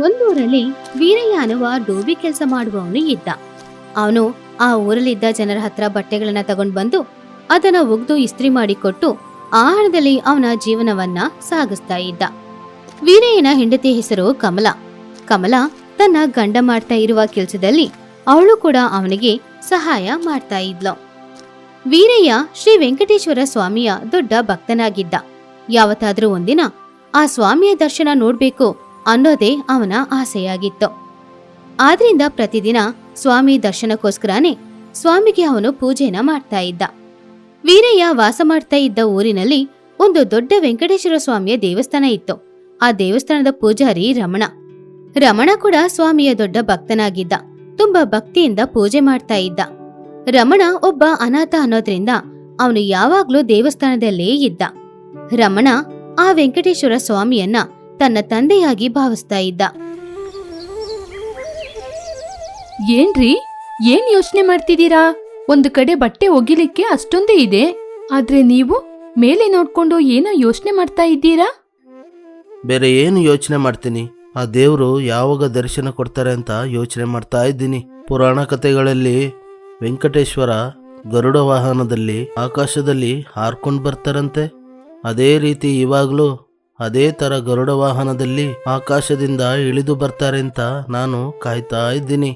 ಒಂದೂರಲ್ಲಿ ವೀರಯ್ಯ ಅನ್ನುವ ಡೋಬಿ ಕೆಲಸ ಮಾಡುವವನು ಇದ್ದ. ಅವನು ಆ ಊರಲ್ಲಿದ್ದ ಜನರ ಹತ್ರ ಬಟ್ಟೆಗಳನ್ನ ತಗೊಂಡ್ ಬಂದು ಅದನ್ನ ಒಗ್ದು ಇಸ್ತ್ರಿ ಮಾಡಿಕೊಟ್ಟು ಆ ಹಣದಲ್ಲಿ ಅವನ ಜೀವನವನ್ನ ಸಾಗಿಸ್ತಾ ಇದ್ದ. ವೀರಯ್ಯನ ಹೆಂಡತಿ ಹೆಸರು ಕಮಲ. ಕಮಲ ತನ್ನ ಗಂಡ ಮಾಡ್ತಾ ಇರುವ ಕೆಲಸದಲ್ಲಿ ಅವಳು ಕೂಡ ಅವನಿಗೆ ಸಹಾಯ ಮಾಡ್ತಾ ಇದ್ಲು. ವೀರಯ್ಯ ಶ್ರೀ ವೆಂಕಟೇಶ್ವರ ಸ್ವಾಮಿಯ ದೊಡ್ಡ ಭಕ್ತನಾಗಿದ್ದ. ಯಾವತ್ತಾದ್ರೂ ಒಂದಿನ ಆ ಸ್ವಾಮಿಯ ದರ್ಶನ ನೋಡ್ಬೇಕು ಅನ್ನೋದೇ ಅವನ ಆಸೆಯಾಗಿತ್ತು. ಆದ್ರಿಂದ ಪ್ರತಿದಿನ ಸ್ವಾಮಿ ದರ್ಶನಕ್ಕೋಸ್ಕರನೇ ಸ್ವಾಮಿಗೆ ಅವನು ಪೂಜೆನ ಮಾಡ್ತಾ ಇದ್ದ. ವೀರಯ್ಯ ವಾಸ ಮಾಡ್ತಾ ಇದ್ದ ಊರಿನಲ್ಲಿ ಒಂದು ದೊಡ್ಡ ವೆಂಕಟೇಶ್ವರ ಸ್ವಾಮಿಯ ದೇವಸ್ಥಾನ ಇತ್ತು. ಆ ದೇವಸ್ಥಾನದ ಪೂಜಾರಿ ರಮಣ. ರಮಣ ಕೂಡ ಸ್ವಾಮಿಯ ದೊಡ್ಡ ಭಕ್ತನಾಗಿದ್ದ. ತುಂಬಾ ಭಕ್ತಿಯಿಂದ ಪೂಜೆ ಮಾಡ್ತಾ ಇದ್ದ. ರಮಣ ಒಬ್ಬ ಅನಾಥ ಅನ್ನೋದ್ರಿಂದ ಅವನು ಯಾವಾಗ್ಲೂ ದೇವಸ್ಥಾನದಲ್ಲೇ ಇದ್ದ. ರಮಣ ಆ ವೆಂಕಟೇಶ್ವರ ಸ್ವಾಮಿಯನ್ನ ತನ್ನ ತಂದೆಯಾಗಿ ಭಾವಿಸ್ತಾ ಇದ್ದ. ಏನ್ರಿ, ಏನ್ ಯೋಚನೆ ಮಾಡ್ತಿದ್ದೀರಾ? ಒಂದು ಕಡೆ ಬಟ್ಟೆ ಒಗಿಲಿಕ್ಕೆ ಅಷ್ಟೊಂದೇ ಇದೆ, ಆದ್ರೆ ನೀವು ಮೇಲೆ ನೋಡ್ಕೊಂಡು ಏನೋ ಯೋಚನೆ ಮಾಡ್ತಾ ಇದ್ದೀರಾ? ಬೇರೆ ಏನು ಯೋಚನೆ ಮಾಡ್ತೀನಿ? ಆ ದೇವರು ಯಾವಾಗ ದರ್ಶನ ಕೊಡ್ತಾರೆ ಅಂತ ಯೋಚನೆ ಮಾಡ್ತಾ ಇದ್ದೀನಿ. ಪುರಾಣ ಕಥೆಗಳಲ್ಲಿ ವೆಂಕಟೇಶ್ವರ ಗರುಡ ವಾಹನದಲ್ಲಿ ಆಕಾಶದಲ್ಲಿ ಹಾರ್ಕೊಂಡು ಬರ್ತಾರಂತೆ. ಅದೇ ರೀತಿ ಇವಾಗಲೂ ಅದೇ ಥರ ಗರುಡ ವಾಹನದಲ್ಲಿ ಆಕಾಶದಿಂದ ಇಳಿದು ಬರ್ತಾರೆ ಅಂತ ನಾನು ಕಾಯ್ತಾ ಇದ್ದೀನಿ.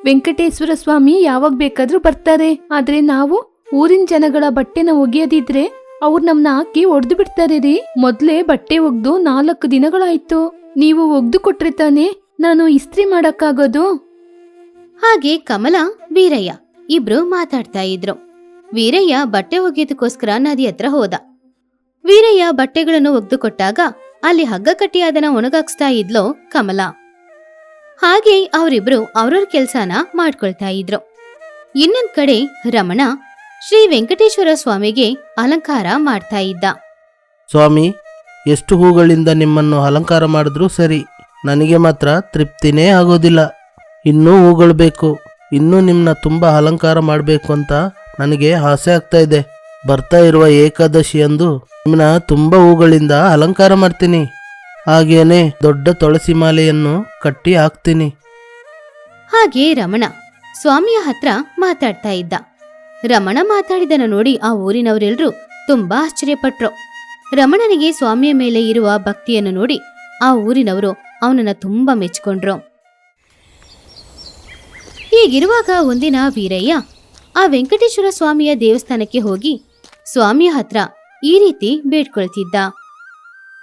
ವೆಂಕಟೇಶ್ವರ ಸ್ವಾಮಿ ಯಾವಾಗ ಬೇಕಾದ್ರೂ ಬರ್ತಾರೆ, ಆದ್ರೆ ನಾವು ಊರಿನ ಜನಗಳ ಬಟ್ಟೆನ ಒಗೆಯದಿದ್ರೆ ಅವ್ರು ನಮ್ನ ಹಾಕಿ ಒಡ್ದು ಬಿಡ್ತಾರೆ ರೀ. ಮೊದ್ಲೇ ಬಟ್ಟೆ ಒಗ್ದು 4 ದಿನಗಳಾಯ್ತು. ನೀವು ಒಗ್ದು ಕೊಟ್ರೆ ತಾನೇ ನಾನು ಇಸ್ತ್ರಿ ಮಾಡಕ್ಕಾಗೋದು. ಹಾಗೆ ಕಮಲ ವೀರಯ್ಯ ಇಬ್ರು ಮಾತಾಡ್ತಾ ಇದ್ರು. ವೀರಯ್ಯ ಬಟ್ಟೆ ಒಗೆಯೋದಕ್ಕೋಸ್ಕರ ನದಿ ಹತ್ರ ಹೋದ. ವೀರಯ್ಯ ಬಟ್ಟೆಗಳನ್ನು ಒಗ್ದು ಕೊಟ್ಟಾಗ ಅಲ್ಲಿ ಹಗ್ಗ ಕಟ್ಟಿ ಅದನ್ನ ಒಣಗಾಕ್ಸ್ತಾ ಇದ್ಲು ಕಮಲ. ಹಾಗೆ ಅವರಿಬ್ರು ಅವ್ರವ್ರ ಕೆಲ್ಸನ ಮಾಡ್ಕೊಳ್ತಾ ಇದ್ರು. ಇನ್ನೊಂದ್ ಕಡೆ ರಮಣ ಶ್ರೀ ವೆಂಕಟೇಶ್ವರ ಸ್ವಾಮಿಗೆ ಅಲಂಕಾರ ಮಾಡ್ತಾ ಇದ್ದ. ಸ್ವಾಮಿ, ಎಷ್ಟು ಹೂಗಳಿಂದ ನಿಮ್ಮನ್ನು ಅಲಂಕಾರ ಮಾಡಿದ್ರೂ ಸರಿ, ನನಗೆ ಮಾತ್ರ ತೃಪ್ತಿನೇ ಆಗೋದಿಲ್ಲ. ಇನ್ನೂ ಹೂಗಳು ಬೇಕು. ಇನ್ನೂ ನಿಮ್ಮನ್ನ ತುಂಬ ಅಲಂಕಾರ ಮಾಡಬೇಕು ಅಂತ ನನಗೆ ಆಸೆ ಆಗ್ತಾ ಇದೆ. ಬರ್ತಾ ಇರುವ ಏಕಾದಶಿಯಂದು ನಿಮ್ಮನ್ನ ತುಂಬ ಹೂಗಳಿಂದ ಅಲಂಕಾರ ಮಾಡ್ತೀನಿ. ಹಾಗೇನೆ ದೊಡ್ಡ ತುಳಸಿ ಮಾಲೆಯನ್ನು ಕಟ್ಟಿ ಹಾಕ್ತೀನಿ. ಹಾಗೆ ರಮಣ ಸ್ವಾಮಿಯ ಹತ್ರ ಮಾತಾಡ್ತಾ ಇದ್ದ. ರಮಣ ಮಾತಾಡಿದನ ನೋಡಿ ಆ ಊರಿನವರೆಲ್ಲರೂ ತುಂಬಾ ಆಶ್ಚರ್ಯಪಟ್ರು. ರಮಣನಿಗೆ ಸ್ವಾಮಿಯ ಮೇಲೆ ಇರುವ ಭಕ್ತಿಯನ್ನು ನೋಡಿ ಆ ಊರಿನವರು ಅವನನ್ನ ತುಂಬಾ ಮೆಚ್ಚಿಕೊಂಡ್ರು. ಹೀಗಿರುವಾಗ ಒಂದಿನ ವೀರಯ್ಯ ಆ ವೆಂಕಟೇಶ್ವರ ಸ್ವಾಮಿಯ ದೇವಸ್ಥಾನಕ್ಕೆ ಹೋಗಿ ಸ್ವಾಮಿಯ ಹತ್ರ ಈ ರೀತಿ ಬೇಡ್ಕೊಳ್ತಿದ್ದ.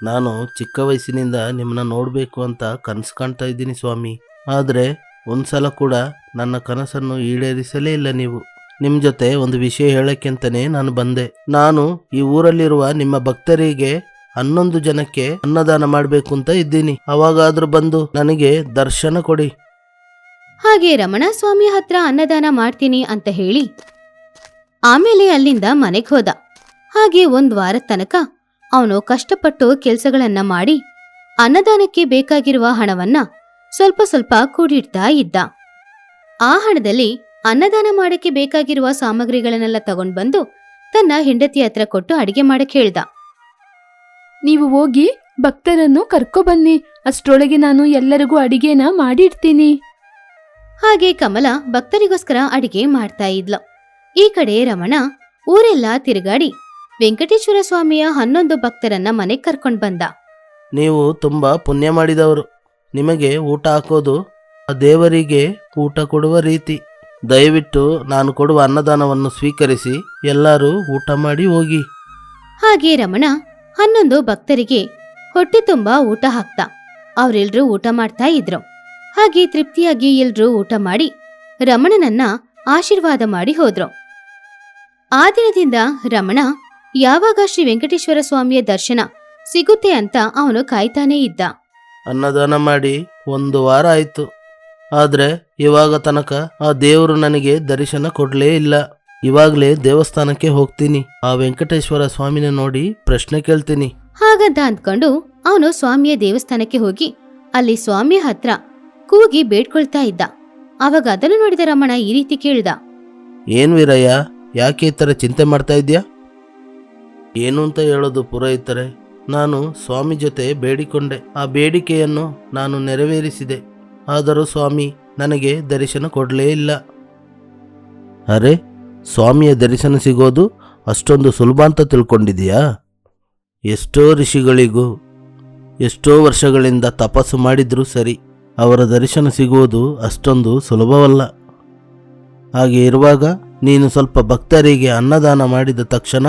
ನಾನು ಚಿಕ್ಕ ವಯಸ್ಸಿನಿಂದ ನಿಮ್ಮನ್ನ ನೋಡಬೇಕು ಅಂತ ಕನಸು ಕಾಣ್ತಾ ಇದ್ದೀನಿ ಸ್ವಾಮಿ. ಆದರೆ ಒಂದ್ಸಲ ಕೂಡ ನನ್ನ ಕನಸನ್ನು ಈಡೇರಿಸಲೇ ಇಲ್ಲ ನೀವು. ನಿಮ್ಮ ಜೊತೆ ಒಂದು ವಿಷಯ ಹೇಳಕ್ಕೆಂತಾನೆ ನಾನು ಬಂದೆ. ನಾನು ಈ ಊರಲ್ಲಿರುವ ನಿಮ್ಮ ಭಕ್ತರಿಗೆ 11 ಜನಕ್ಕೆ ಅನ್ನದಾನ ಮಾಡಬೇಕು ಅಂತ ಇದ್ದೀನಿ. ಅವಾಗಾದ್ರೂ ಬಂದು ನನಗೆ ದರ್ಶನ ಕೊಡಿ. ಹಾಗೆ ರಮಣ ಸ್ವಾಮಿಯ ಹತ್ರ ಅನ್ನದಾನ ಮಾಡ್ತೀನಿ ಅಂತ ಹೇಳಿ ಆಮೇಲೆ ಅಲ್ಲಿಂದ ಮನೆಗೆ ಹೋದ. ಹಾಗೆ 1 ವಾರದ ತನಕ ಅವನು ಕಷ್ಟಪಟ್ಟು ಕೆಲಸಗಳನ್ನ ಮಾಡಿ ಅನ್ನದಾನಕ್ಕೆ ಬೇಕಾಗಿರುವ ಹಣವನ್ನ ಸ್ವಲ್ಪ ಸ್ವಲ್ಪ ಕೂಡಿಡ್ತಾ ಇದ್ದ. ಆ ಹಣದಲ್ಲಿ ಅನ್ನದಾನ ಮಾಡಕ್ಕೆ ಬೇಕಾಗಿರುವ ಸಾಮಗ್ರಿಗಳನ್ನೆಲ್ಲ ತಗೊಂಡ್ ಬಂದು ತನ್ನ ಹೆಂಡತಿ ಹತ್ರ ಕೊಟ್ಟು ಅಡಿಗೆ ಮಾಡಕ್ ಹೇಳ್ದ. ನೀವು ಹೋಗಿ ಭಕ್ತರನ್ನು ಕರ್ಕೊಬನ್ನಿ, ಅಷ್ಟ್ರೊಳಗೆ ನಾನು ಎಲ್ಲರಿಗೂ ಅಡಿಗೆನ ಮಾಡಿಡ್ತೀನಿ. ಹಾಗೆ ಕಮಲ ಭಕ್ತರಿಗೋಸ್ಕರ ಅಡಿಗೆ ಮಾಡ್ತಾ ಇದ್ಲು. ಈ ಕಡೆ ರಮಣ ಊರೆಲ್ಲ ತಿರುಗಾಡಿ ವೆಂಕಟೇಶ್ವರ ಸ್ವಾಮಿಯ 11 ಭಕ್ತರನ್ನ ಮನೆಗೆ ಕರ್ಕೊಂಡ್ ಬಂದ. ನೀವು ತುಂಬ ಪುಣ್ಯ ಮಾಡಿದವರು. ನಿಮಗೆ ಊಟ ಹಾಕೋದು ಆ ದೇವರಿಗೆ ಊಟ ಕೊಡುವ ರೀತಿ. ದಯವಿಟ್ಟು ನಾನು ಕೊಡುವ ಅನ್ನದಾನವನ್ನು ಸ್ವೀಕರಿಸಿ ಎಲ್ಲರೂ ಊಟ ಮಾಡಿ ಹೋಗಿ. ಹಾಗೆ ರಮಣ 11 ಭಕ್ತರಿಗೆ ಹೊಟ್ಟೆ ತುಂಬಾ ಊಟ ಹಾಕ್ತ. ಅವರೆಲ್ಲರೂ ಊಟ ಮಾಡ್ತಾ ಇದ್ರು. ಹಾಗೆ ತೃಪ್ತಿಯಾಗಿ ಎಲ್ರೂ ಊಟ ಮಾಡಿ ರಮಣನನ್ನ ಆಶೀರ್ವಾದ ಮಾಡಿ ಹೋದ್ರು. ಆ ದಿನದಿಂದ ರಮಣ ಯಾವಾಗ ಶ್ರೀ ವೆಂಕಟೇಶ್ವರ ಸ್ವಾಮಿಯ ದರ್ಶನ ಸಿಗುತ್ತೆ ಅಂತ ಅವನು ಕಾಯ್ತಾನೇ ಇದ್ದ. ಅನ್ನದಾನ ಮಾಡಿ 1 ವಾರ ಆಯಿತು. ಆದರೆ ಇವಾಗ ತನಕ ಆ ದೇವರು ನನಗೆ ದರ್ಶನ ಕೊಡಲೇ ಇಲ್ಲ. ಇವಾಗಲೇ ದೇವಸ್ಥಾನಕ್ಕೆ ಹೋಗ್ತೀನಿ. ಆ ವೆಂಕಟೇಶ್ವರ ಸ್ವಾಮಿನ ನೋಡಿ ಪ್ರಶ್ನೆ ಕೇಳ್ತೀನಿ. ಹಾಗಂತ ಅಂದ್ಕೊಂಡು ಅವನು ಸ್ವಾಮಿಯ ದೇವಸ್ಥಾನಕ್ಕೆ ಹೋಗಿ ಅಲ್ಲಿ ಸ್ವಾಮಿಯ ಹತ್ರ ಕೂಗಿ ಬೇಡ್ಕೊಳ್ತಾ ಇದ್ದ. ಆವಾಗ ಅದನ್ನು ನೋಡಿದ ರಮಣ ಈ ರೀತಿ ಕೇಳ್ದ. ಏನ್ ವೀರಯ್ಯ, ಯಾಕೆ ಈ ಥರ ಚಿಂತೆ ಮಾಡ್ತಾ ಇದ್ಯಾ? ಏನು ಅಂತ ಹೇಳೋದು ಪುರೋಹಿತರೆ? ನಾನು ಸ್ವಾಮಿ ಜೊತೆ ಬೇಡಿಕೊಂಡೆ. ಆ ಬೇಡಿಕೆಯನ್ನು ನಾನು ನೆರವೇರಿಸಿದೆ. ಆದರೂ ಸ್ವಾಮಿ ನನಗೆ ದರ್ಶನ ಕೊಡಲೇ ಇಲ್ಲ. ಅರೆ, ಸ್ವಾಮಿಯ ದರ್ಶನ ಸಿಗೋದು ಅಷ್ಟೊಂದು ಸುಲಭ ಅಂತ ತಿಳ್ಕೊಂಡಿದೀಯಾ? ಎಷ್ಟೋ ಋಷಿಗಳಿಗೂ ಎಷ್ಟೋ ವರ್ಷಗಳಿಂದ ತಪಸ್ಸು ಮಾಡಿದ್ರೂ ಸರಿ, ಅವರ ದರ್ಶನ ಸಿಗುವುದು ಅಷ್ಟೊಂದು ಸುಲಭವಲ್ಲ. ಹಾಗೆ ಇರುವಾಗ ನೀನು ಸ್ವಲ್ಪ ಭಕ್ತರಿಗೆ ಅನ್ನದಾನ ಮಾಡಿದ ತಕ್ಷಣ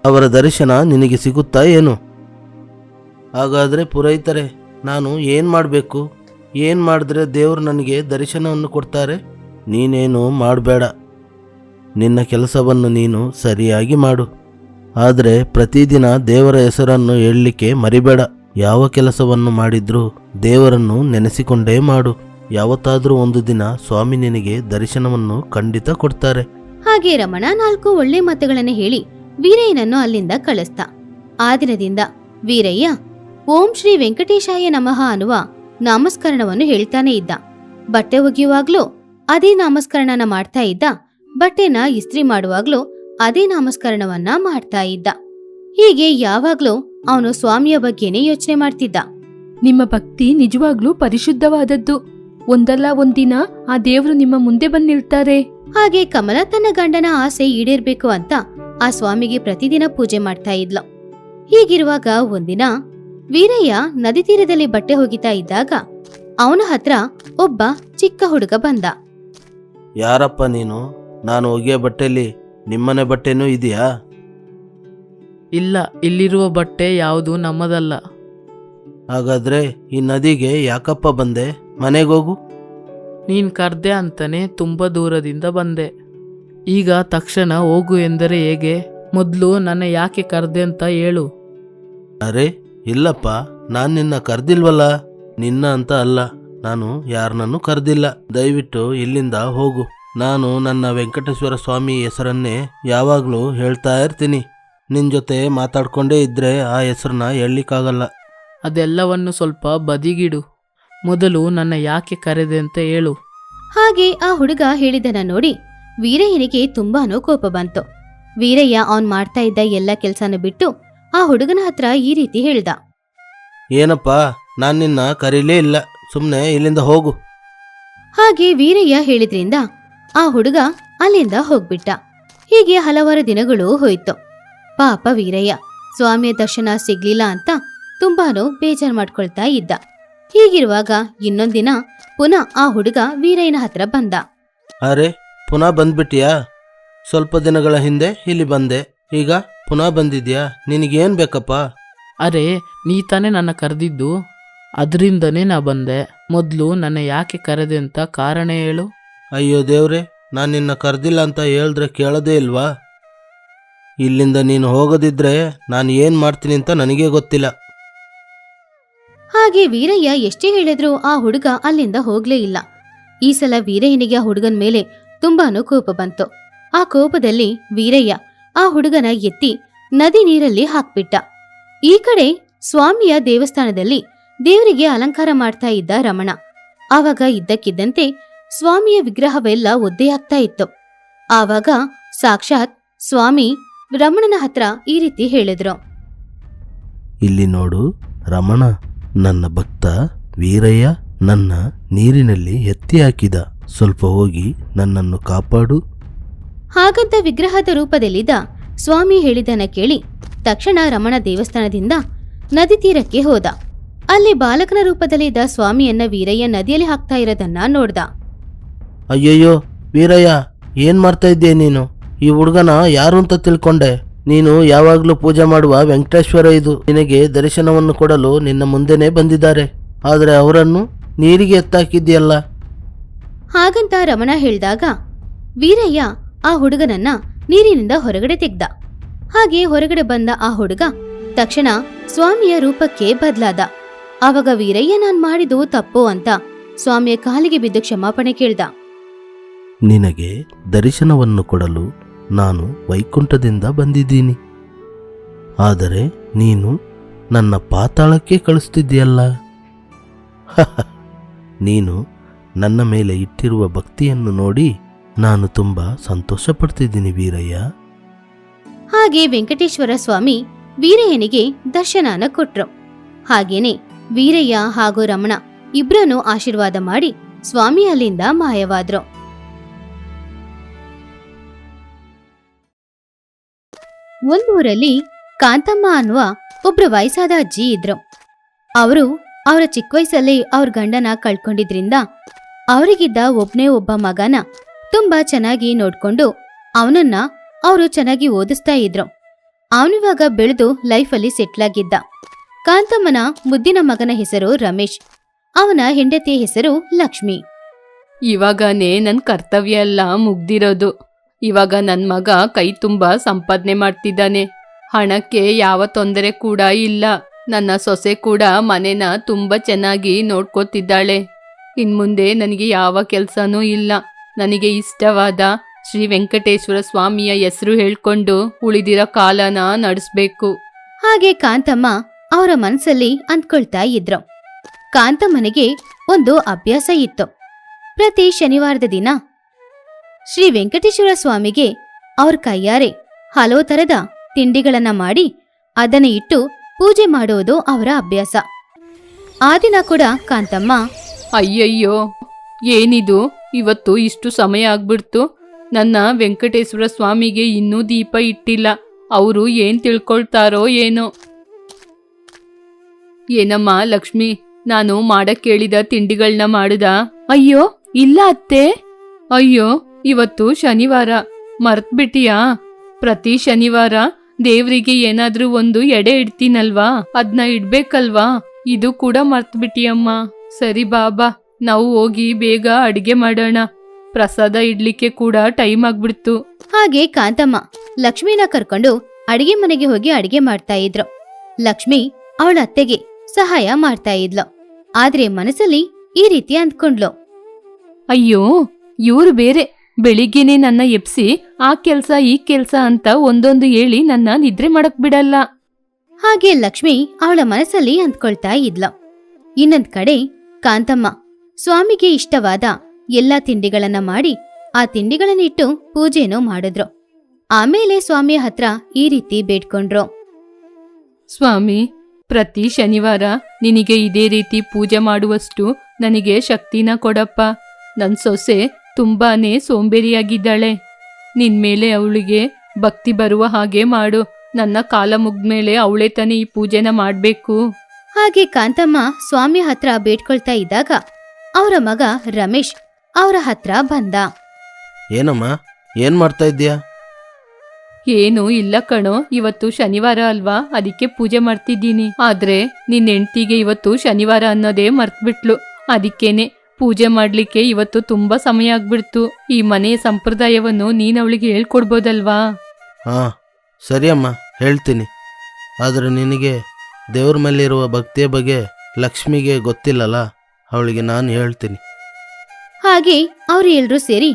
ಅವರ ದರ್ಶನ ನಿನಗೆ ಸಿಗುತ್ತಾ ಏನು? ಹಾಗಾದರೆ ಪುರೋಹಿತರೆ, ನಾನು ಏನು ಮಾಡಬೇಕು? ಏನು ಮಾಡಿದ್ರೆ ದೇವರು ನನಗೆ ದರ್ಶನವನ್ನು ಕೊಡ್ತಾರೆ? ನೀನೇನು ಮಾಡಬೇಡ. ನಿನ್ನ ಕೆಲಸವನ್ನು ನೀನು ಸರಿಯಾಗಿ ಮಾಡು. ಆದರೆ ಪ್ರತಿದಿನ ದೇವರ ಹೆಸರನ್ನು ಹೇಳಲಿಕ್ಕೆ ಮರಿಬೇಡ. ಯಾವ ಕೆಲಸವನ್ನು ಮಾಡಿದ್ರೂ ದೇವರನ್ನು ನೆನೆಸಿಕೊಂಡೇ ಮಾಡು. ಯಾವತ್ತಾದರೂ ಒಂದು ದಿನ ಸ್ವಾಮಿ ನಿನಗೆ ದರ್ಶನವನ್ನು ಖಂಡಿತ ಕೊಡ್ತಾರೆ. ಹಾಗೆ ರಮಣ 4 ಒಳ್ಳೆ ಮಾತುಗಳನ್ನು ಹೇಳಿ ವೀರಯ್ಯನನ್ನು ಅಲ್ಲಿಂದ ಕಳಿಸ್ತ. ಆ ದಿನದಿಂದ ವೀರಯ್ಯ ಓಂ ಶ್ರೀ ವೆಂಕಟೇಶಾಯ ನಮಃ ಅನ್ನುವ ನಾಮಸ್ಕರಣವನ್ನು ಹೇಳ್ತಾನೆ ಇದ್ದ. ಬಟ್ಟೆ ಒಗೆಯುವಾಗ್ಲೂ ಅದೇ ನಾಮಸ್ಕರಣನ ಮಾಡ್ತಾ ಇದ್ದ. ಬಟ್ಟೆನ ಇಸ್ತ್ರಿ ಮಾಡುವಾಗ್ಲೂ ಅದೇ ನಾಮಸ್ಕರಣವನ್ನ ಮಾಡ್ತಾ ಇದ್ದ. ಹೀಗೆ ಯಾವಾಗ್ಲೂ ಅವನು ಸ್ವಾಮಿಯ ಬಗ್ಗೆನೇ ಯೋಚನೆ ಮಾಡ್ತಿದ್ದ. ನಿಮ್ಮ ಭಕ್ತಿ ನಿಜವಾಗ್ಲೂ ಪರಿಶುದ್ಧವಾದದ್ದು. ಒಂದಲ್ಲ ಒಂದಿನ ಆ ದೇವರು ನಿಮ್ಮ ಮುಂದೆ ಬಂದು ನಿಲ್ತಾರೆ. ಹಾಗೆ ಕಮಲ ತನ್ನ ಗಂಡನ ಆಸೆ ಈಡೇರ್ಬೇಕು ಅಂತ ಆ ಸ್ವಾಮಿಗೆ ಪ್ರತಿದಿನ ಪೂಜೆ ಮಾಡ್ತಾ ಇದ್ಲು. ಹೀಗಿರುವಾಗ ಒಂದಿನ ವೀರಯ್ಯ ನದಿ ತೀರದಲ್ಲಿ ಬಟ್ಟೆ ಒಗಿತಾ ಇದ್ದಾಗ ಅವನ ಹತ್ರ ಒಬ್ಬ ಚಿಕ್ಕ ಹುಡುಗ ಬಂದ. ಯಾರಪ್ಪ ನೀನು? ನಾನು ಒಗೆಯೋ ಬಟ್ಟೆಯಲ್ಲಿ ನಿಮ್ಮನೆ ಬಟ್ಟೆನೂ ಇದೆಯಾ? ಇಲ್ಲ, ಇಲ್ಲಿರುವ ಬಟ್ಟೆ ಯಾವುದು ನಮ್ಮದಲ್ಲ. ಹಾಗಾದ್ರೆ ಈ ನದಿಗೆ ಯಾಕಪ್ಪ ಬಂದೆ? ಮನೆಗೋಗು. ನೀನ್ ಕರ್ದೆ ಅಂತಾನೆ ತುಂಬ ದೂರದಿಂದ ಬಂದೆ. ಈಗ ತಕ್ಷಣ ಹೋಗು ಎಂದರೆ ಹೇಗೆ? ಮೊದಲು ನನ್ನ ಯಾಕೆ ಕರ್ದೆ ಅಂತ ಹೇಳು. ಅರೆ ಇಲ್ಲಪ್ಪ, ನಾನು ನಿನ್ನ ಕರ್ದಿಲ್ವಲ್ಲ. ನಿನ್ನ ಅಂತ ಅಲ್ಲ, ನಾನು ಯಾರನ್ನೂ ಕರ್ದಿಲ್ಲ. ದಯವಿಟ್ಟು ಇಲ್ಲಿಂದ ಹೋಗು. ನಾನು ನನ್ನ ವೆಂಕಟೇಶ್ವರ ಸ್ವಾಮಿ ಹೆಸರನ್ನೇ ಯಾವಾಗಲೂ ಹೇಳ್ತಾ ಇರ್ತೀನಿ. ನಿನ್ನ ಜೊತೆ ಮಾತಾಡ್ಕೊಂಡೇ ಇದ್ರೆ ಆ ಹೆಸರನ್ನ ಹೇಳಲಿಕ್ಕಾಗಲ್ಲ. ಅದೆಲ್ಲವನ್ನು ಸ್ವಲ್ಪ ಬದಿಗಿಡು. ಮೊದಲು ನನ್ನ ಯಾಕೆ ಕರೆದೆ ಅಂತ ಹೇಳು. ಹಾಗೆ ಆ ಹುಡುಗ ಹೇಳಿದನ ನೋಡಿ ವೀರಯ್ಯನಿಗೆ ತುಂಬಾನು ಕೋಪ ಬಂತು. ವೀರಯ್ಯ ಅವನ್ ಮಾಡ್ತಾ ಇದ್ದ ಎಲ್ಲ ಕೆಲ್ಸನ ಬಿಟ್ಟು ಆ ಹುಡುಗನ ಹತ್ರ ಈ ರೀತಿ ಹೇಳ್ದ. ಏನಪ್ಪ, ನಾನು ನಿನ್ನ ಕರೀಲೇ ಇಲ್ಲ. ಸುಮ್ಮನೆ ಇಲ್ಲಿಂದ ಹೋಗು. ಹಾಗೆ ವೀರಯ್ಯ ಹೇಳಿದ್ರಿಂದ ಆ ಹುಡುಗ ಅಲ್ಲಿಂದ ಹೋಗ್ಬಿಟ್ಟ. ಹೀಗೆ ಹಲವಾರು ದಿನಗಳು ಹೋಯ್ತು. ಪಾಪ ವೀರಯ್ಯ ಸ್ವಾಮಿಯ ದರ್ಶನ ಸಿಗ್ಲಿಲ್ಲ ಅಂತ ತುಂಬಾನು ಬೇಜಾರು ಮಾಡ್ಕೊಳ್ತಾ ಇದ್ದ. ಹೀಗಿರುವಾಗ ಇನ್ನೊಂದಿನ ಪುನಃ ಆ ಹುಡುಗ ವೀರಯ್ಯನ ಹತ್ರ ಬಂದ. ಅರೆ, ಪುನಃ ಬಂದ್ಬಿಟ್ಟಿಯಾ? ಸ್ವಲ್ಪ ದಿನಗಳ ಹಿಂದೆ ಇಲ್ಲಿ ಬಂದೆ, ಈಗ ಪುನಃ ಬಂದಿದ್ಯಾ? ನಿನಗೇನು ಬೇಕಪ್ಪ? ಅರೆ, ನೀ ತಾನೇ ನನ್ನ ಕರೆದಿದ್ದು, ಅದರಿಂದನೇ ನಾ ಬಂದೆ. ಮೊದಲು ನನ್ನ ಯಾಕೆ ಕರೆದೆ ಅಂತ ಕಾರಣ ಹೇಳು. ಅಯ್ಯೋ ದೇವ್ರೆ, ನಾನು ನಿನ್ನ ಕರೆದಿಲ್ಲ ಅಂತ ಹೇಳಿದ್ರೆ ಕೇಳೋದೇ ಇಲ್ವಾ? ಇಲ್ಲಿಂದ ನೀನು ಹೋಗೋದಿದ್ರೆ ನಾನು ಏನು ಮಾಡ್ತೀನಿ ಅಂತ ನನಗೇ ಗೊತ್ತಿಲ್ಲ. ಹಾಗೆ ವೀರಯ್ಯ ಎಷ್ಟೇ ಹೇಳಿದ್ರೂ ಆ ಹುಡುಗ ಅಲ್ಲಿಂದ ಹೋಗ್ಲೇ ಇಲ್ಲ. ಈ ಸಲ ವೀರಯ್ಯನಿಗೆ ಆ ಹುಡುಗನ ಮೇಲೆ ತುಂಬಾನು ಕೋಪ ಬಂತು. ಆ ಕೋಪದಲ್ಲಿ ವೀರಯ್ಯ ಆ ಹುಡುಗನ ಎತ್ತಿ ನದಿ ನೀರಲ್ಲಿ ಹಾಕ್ಬಿಟ್ಟ. ಈ ಕಡೆ ಸ್ವಾಮಿಯ ದೇವಸ್ಥಾನದಲ್ಲಿ ದೇವರಿಗೆ ಅಲಂಕಾರ ಮಾಡ್ತಾ ಇದ್ದ ರಮಣ ಆವಾಗ ಇದ್ದಕ್ಕಿದ್ದಂತೆ ಸ್ವಾಮಿಯ ವಿಗ್ರಹವೆಲ್ಲ ಒದ್ದೆಯಾಗ್ತಾ ಇತ್ತು. ಆವಾಗ ಸಾಕ್ಷಾತ್ ಸ್ವಾಮಿ ರಮಣನ ಹತ್ರ ಈ ರೀತಿ ಹೇಳಿದ್ರು. ಇಲ್ಲಿ ನೋಡು ರಮಣ, ನನ್ನ ಭಕ್ತ ವೀರಯ್ಯ ನನ್ನ ನೀರಿನಲ್ಲಿ ಎತ್ತಿ ಹಾಕಿದ. ಸ್ವಲ್ಪ ಹೋಗಿ ನನ್ನನ್ನು ಕಾಪಾಡು. ಹಾಗಂತ ವಿಗ್ರಹದ ರೂಪದಲ್ಲಿದ್ದ ಸ್ವಾಮಿ ಹೇಳಿದನ ಕೇಳಿ ತಕ್ಷಣ ರಮಣ ದೇವಸ್ಥಾನದಿಂದ ನದಿ ತೀರಕ್ಕೆ ಹೋದ. ಅಲ್ಲಿ ಬಾಲಕನ ರೂಪದಲ್ಲಿದ್ದ ಸ್ವಾಮಿಯನ್ನ ವೀರಯ್ಯ ನದಿಯಲ್ಲಿ ಹಾಕ್ತಾ ಇರೋದನ್ನ ನೋಡ್ದ. ಅಯ್ಯಯ್ಯೋ ವೀರಯ್ಯ, ಏನ್ ಮಾಡ್ತಾ ಇದ್ದೆ ನೀನು? ಈ ಹುಡುಗನ ಯಾರು ಅಂತ ತಿಳ್ಕೊಂಡೆ? ನೀನು ಯಾವಾಗಲೂ ಪೂಜೆ ಮಾಡುವ ವೆಂಕಟೇಶ್ವರ ಇದು. ನಿನಗೆ ದರ್ಶನವನ್ನು ಕೊಡಲು ನಿನ್ನ ಮುಂದೆನೇ ಬಂದಿದ್ದಾರೆ, ಆದರೆ ಅವರನ್ನು ನೀರಿಗೆ ಎತ್ತಾಕಿದ್ಯಲ್ಲ. ಹಾಗಂತ ರಮಣ ಹೇಳ್ದಾಗ ವೀರಯ್ಯ ಆ ಹುಡುಗನನ್ನ ನೀರಿನಿಂದ ಹೊರಗಡೆ ತೆಗ್ದ. ಹಾಗೆ ಹೊರಗಡೆ ಬಂದ ಆ ಹುಡುಗ ತಕ್ಷಣ ಸ್ವಾಮಿಯ ರೂಪಕ್ಕೆ ಬದಲಾದ. ಆವಾಗ ವೀರಯ್ಯ ನಾನ್ ಮಾಡಿದ್ದು ತಪ್ಪು ಅಂತ ಸ್ವಾಮಿಯ ಕಾಲಿಗೆ ಬಿದ್ದು ಕ್ಷಮಾಪಣೆ ಕೇಳ್ದ. ನಿನಗೆ ದರ್ಶನವನ್ನು ಕೊಡಲು ನಾನು ವೈಕುಂಠದಿಂದ ಬಂದಿದ್ದೀನಿ, ಆದರೆ ನೀನು ನನ್ನ ಪಾತಾಳಕ್ಕೆ ಕಳಿಸ್ತಿದ್ದೀಯಲ್ಲ. ನೀನು ನನ್ನ ಮೇಲೆ ಇಟ್ಟಿರುವ ಭಕ್ತಿಯನ್ನು ನೋಡಿ ನಾನು ತುಂಬ ಸಂತೋಷ ಪಡ್ತಿದ್ದೀನಿ ವೀರಯ್ಯ. ಹಾಗೆ ವೆಂಕಟೇಶ್ವರ ಸ್ವಾಮಿ ವೀರಯ್ಯನಿಗೆ ದರ್ಶನನ ಕೊಟ್ರು. ಹಾಗೇನೆ ವೀರಯ್ಯ ಹಾಗೂ ರಮಣ ಇಬ್ರನ್ನು ಆಶೀರ್ವಾದ ಮಾಡಿ ಸ್ವಾಮಿ ಅಲ್ಲಿಂದ ಮಾಯವಾದ್ರು. ಒಂದೂರಲ್ಲಿ ಕಾಂತಮ್ಮ ಅನ್ನುವ ಒಬ್ರು ವಯಸ್ಸಾದ ಅಜ್ಜಿ ಇದ್ರು. ಅವರು ಅವರ ಚಿಕ್ಕ ವಯಸ್ಸಲ್ಲೇ ಅವ್ರ ಗಂಡನ ಕಳ್ಕೊಂಡಿದ್ರಿಂದ ಅವರಿಗಿದ್ದ ಒಬ್ನೇ ಒಬ್ಬ ಮಗನ ತುಂಬಾ ಚೆನ್ನಾಗಿ ನೋಡ್ಕೊಂಡು ಅವನನ್ನ ಅವರು ಚೆನ್ನಾಗಿ ಓದಿಸ್ತಾ ಇದ್ರು. ಅವನಿವಾಗ ಬೆಳೆದು ಲೈಫಲ್ಲಿ ಸೆಟ್ಲ್ ಆಗಿದ್ದ. ಕಾಂತಮ್ಮನ ಮುದ್ದಿನ ಮಗನ ಹೆಸರು ರಮೇಶ್, ಅವನ ಹೆಂಡತಿಯ ಹೆಸರು ಲಕ್ಷ್ಮಿ. ಇವಾಗನೇ ನನ್ನ ಕರ್ತವ್ಯ ಎಲ್ಲ ಮುಗ್ದಿರೋದು. ಇವಾಗ ನನ್ನ ಮಗ ಕೈ ತುಂಬ ಸಂಪಾದನೆ ಮಾಡ್ತಿದ್ದಾನೆ. ಹಣಕ್ಕೆ ಯಾವ ತೊಂದರೆ ಕೂಡ ಇಲ್ಲ. ನನ್ನ ಸೊಸೆ ಕೂಡ ಮನೆನ ತುಂಬ ಚೆನ್ನಾಗಿ ನೋಡ್ಕೋತಿದ್ದಾಳೆ. ಇನ್ಮುಂದೆ ನನಗೆ ಯಾವ ಕೆಲಸನೂ ಇಲ್ಲ. ನನಗೆ ಇಷ್ಟವಾದ ಶ್ರೀ ವೆಂಕಟೇಶ್ವರ ಸ್ವಾಮಿಯ ಹೆಸರು ಹೇಳ್ಕೊಂಡು ಉಳಿದಿರೋ ಕಾಲನ ನಡೆಸ್ಬೇಕು. ಹಾಗೆ ಕಾಂತಮ್ಮ ಅವರ ಮನಸ್ಸಲ್ಲಿ ಅಂದ್ಕೊಳ್ತಾ ಇದ್ರು. ಕಾಂತಮ್ಮನಿಗೆ ಒಂದು ಅಭ್ಯಾಸ ಇತ್ತು. ಪ್ರತಿ ಶನಿವಾರದ ದಿನ ಶ್ರೀ ವೆಂಕಟೇಶ್ವರ ಸ್ವಾಮಿಗೆ ಅವ್ರ ಕೈಯಾರೆ ಹಲವು ತರದ ತಿಂಡಿಗಳನ್ನ ಮಾಡಿ ಅದನ್ನ ಇಟ್ಟು ಪೂಜೆ ಮಾಡುವುದು ಅವರ ಅಭ್ಯಾಸ. ಆ ದಿನ ಕೂಡ ಕಾಂತಮ್ಮ, ಅಯ್ಯಯ್ಯೋ, ಏನಿದು ಇವತ್ತು ಇಷ್ಟು ಸಮಯ ಆಗ್ಬಿಡ್ತು. ನನ್ನ ವೆಂಕಟೇಶ್ವರ ಸ್ವಾಮಿಗೆ ಇನ್ನೂ ದೀಪ ಇಟ್ಟಿಲ್ಲ. ಅವರು ಏನ್ ತಿಳ್ಕೊಳ್ತಾರೋ ಏನೋ. ಏನಮ್ಮ ಲಕ್ಷ್ಮಿ, ನಾನು ಮಾಡಕ್ ಕೇಳಿದ ತಿಂಡಿಗಳನ್ನ ಮಾಡುದ? ಅಯ್ಯೋ ಇಲ್ಲ ಅತ್ತೆ. ಅಯ್ಯೋ, ಇವತ್ತು ಶನಿವಾರ, ಮರ್ತ್ಬಿಟ್ಟಿಯಾ? ಪ್ರತಿ ಶನಿವಾರ ದೇವ್ರಿಗೆ ಏನಾದ್ರೂ ಒಂದು ಎಡೆ ಇಡ್ತೀನಲ್ವಾ, ಅದ್ನ ಇಡ್ಬೇಕಲ್ವಾ? ಇದು ಕೂಡ ಮರ್ತ್ಬಿಟ್ಟಿಯಮ್ಮ. ಸರಿ ಬಾಬಾ, ನಾವು ಹೋಗಿ ಬೇಗ ಅಡಿಗೆ ಮಾಡೋಣ. ಪ್ರಸಾದ ಇಡ್ಲಿಕ್ಕೆ ಕೂಡ ಟೈಮ್ ಆಗ್ಬಿಡ್ತು. ಹಾಗೆ ಕಾಂತಮ್ಮ ಲಕ್ಷ್ಮಿನ ಕರ್ಕೊಂಡು ಅಡಿಗೆ ಮನೆಗೆ ಹೋಗಿ ಅಡಿಗೆ ಮಾಡ್ತಾ ಇದ್ರು. ಲಕ್ಷ್ಮಿ ಅವಳ ಅತ್ತೆಗೆ ಸಹಾಯ ಮಾಡ್ತಾ ಇದ್ಲು. ಆದ್ರೆ ಮನಸ್ಸಲ್ಲಿ ಈ ರೀತಿ ಅಂದ್ಕೊಂಡ್ಲು, ಅಯ್ಯೋ, ಇವ್ರು ಬೇರೆ ಬೆಳಿಗ್ಗೆನೆ ನನ್ನ ಎಪ್ಸಿ ಆ ಕೆಲ್ಸ ಈ ಕೆಲ್ಸ ಅಂತ ಒಂದೊಂದು ಹೇಳಿ ನನ್ನ ನಿದ್ರೆ ಮಾಡಕ್ ಬಿಡಲ್ಲ. ಹಾಗೆ ಲಕ್ಷ್ಮಿ ಅವಳ ಮನಸ್ಸಲ್ಲಿ ಅಂದ್ಕೊಳ್ತಾ ಇದ್ಲು. ಇನ್ನೊಂದ್ ಕಡೆ ಕಾಂತಮ್ಮ ಸ್ವಾಮಿಗೆ ಇಷ್ಟವಾದ ಎಲ್ಲಾ ತಿಂಡಿಗಳನ್ನ ಮಾಡಿ ಆ ತಿಂಡಿಗಳನ್ನಿಟ್ಟು ಪೂಜೆನೂ ಮಾಡಿದ್ರು. ಆಮೇಲೆ ಸ್ವಾಮಿಯ ಹತ್ರ ಈ ರೀತಿ ಬೇಡ್ಕೊಂಡ್ರು, ಸ್ವಾಮಿ, ಪ್ರತಿ ಶನಿವಾರ ನಿನಗೆ ಇದೇ ರೀತಿ ಪೂಜೆ ಮಾಡುವಷ್ಟು ನನಗೆ ಶಕ್ತಿನ ಕೊಡಪ್ಪ. ನನ್ ಸೊಸೆ ತುಂಬಾನೇ ಸೋಂಬೇರಿಯಾಗಿದ್ದಾಳೆ. ನಿನ್ಮೇಲೆ ಅವಳಿಗೆ ಭಕ್ತಿ ಬರುವ ಹಾಗೆ ಮಾಡು. ನನ್ನ ಕಾಲ ಮುಗ್ದ್ಮೇಲೆ ಅವಳೇ ತಾನೇ ಈ ಪೂಜೆನ ಮಾಡ್ಬೇಕು. ಹಾಗೆ ಕಾಂತಮ್ಮ ಸ್ವಾಮಿ ಹತ್ರ ಬೇಡ್ಕೊಳ್ತಾ ಇದ್ದಾಗ ಅವರ ಮಗ ರಮೇಶ್ ಅವರ ಹತ್ರ ಬಂದ. ಏನಮ್ಮ, ಏನ್ ಮಾಡ್ತಾ ಇದ್ದೀಯಾ? ಏನು ಇಲ್ಲ ಕಣೋ, ಇವತ್ತು ಶನಿವಾರ ಅಲ್ವಾ, ಅದಕ್ಕೆ ಪೂಜೆ ಮಾಡ್ತಿದ್ದೀನಿ. ಆದ್ರೆ ನಿನ್ನ ಹೆಂಡ್ತಿಗೆ ಇವತ್ತು ಶನಿವಾರ ಅನ್ನೋದೇ ಮರ್ತ್ಬಿಟ್ಲು. ಅದಕ್ಕೇನೆ ಪೂಜೆ ಮಾಡ್ಲಿಕ್ಕೆ ಇವತ್ತು ತುಂಬಾ ಸಮಯ ಆಗ್ಬಿಡ್ತು. ಈ ಮನೆಯ ಸಂಪ್ರದಾಯವನ್ನು ನೀನ್ ಅವಳಿಗೆ ಹೇಳ್ಕೊಡ್ಬೋದಲ್ವಾ? ಹಾ ಸರಿ ಅಮ್ಮ, ಹೇಳ್ತೀನಿ. ಆದರೆ ನಿನಗೆ ದೇವ್ರ ಮೇಲಿರುವ ಭಕ್ತಿಯ ಬಗ್ಗೆ ಲಕ್ಷ್ಮಿಗೆ ಗೊತ್ತಿಲ್ಲಲ್ಲ, ಅವಳಿಗೆ ನಾನು ಹೇಳ್ತೀನಿ. ಹಾಗೆ ಅವ್ರು ಎಲ್ರೂ ಸೇರಿ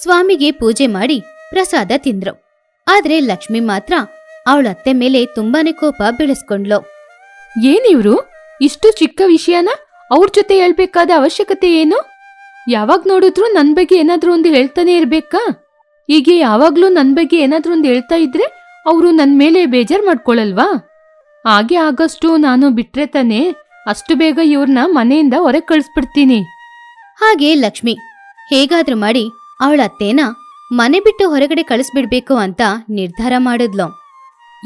ಸ್ವಾಮಿಗೆ ಪೂಜೆ ಮಾಡಿ ಪ್ರಸಾದ ತಿಂದ್ರು. ಆದ್ರೆ ಲಕ್ಷ್ಮಿ ಮಾತ್ರ ಅವಳ ಅತ್ತೆ ಮೇಲೆ ತುಂಬಾನೇ ಕೋಪ ಬೆಳೆಸ್ಕೊಂಡ್ಲು. ಏನಿವ್ರು ಇಷ್ಟು ಚಿಕ್ಕ ವಿಷಯನ ಅವ್ರ ಜೊತೆ ಹೇಳ್ಬೇಕಾದ ಅವಶ್ಯಕತೆ ಏನು? ಯಾವಾಗ ನೋಡಿದ್ರು ನನ್ ಬಗ್ಗೆ ಏನಾದ್ರೂ ಒಂದು ಹೇಳ್ತಾನೆ ಇರ್ಬೇಕಾ? ಹೀಗೆ ಯಾವಾಗ್ಲೂ ನನ್ ಬಗ್ಗೆ ಏನಾದ್ರೂ ಒಂದು ಹೇಳ್ತಾ ಇದ್ರೆ ಅವರು ನನ್ ಮೇಲೆ ಬೇಜಾರ್ ಮಾಡ್ಕೊಳಲ್ವಾ? ಹಾಗೆ ಆಗಷ್ಟು ನಾನು ಬಿಟ್ರೆ ತಾನೆ ಅಷ್ಟು ಬೇಗ ಇವ್ರನ್ನ ಮನೆಯಿಂದ ಹೊರಗೆ ಕಳಿಸ್ಬಿಡ್ತೀನಿ. ಹಾಗೆ ಲಕ್ಷ್ಮಿ ಹೇಗಾದ್ರೂ ಮಾಡಿ ಅವಳ ಅತ್ತೇನ ಮನೆ ಬಿಟ್ಟು ಹೊರಗಡೆ ಕಳಿಸ್ಬಿಡ್ಬೇಕು ಅಂತ ನಿರ್ಧಾರ ಮಾಡಿದ್ಲು.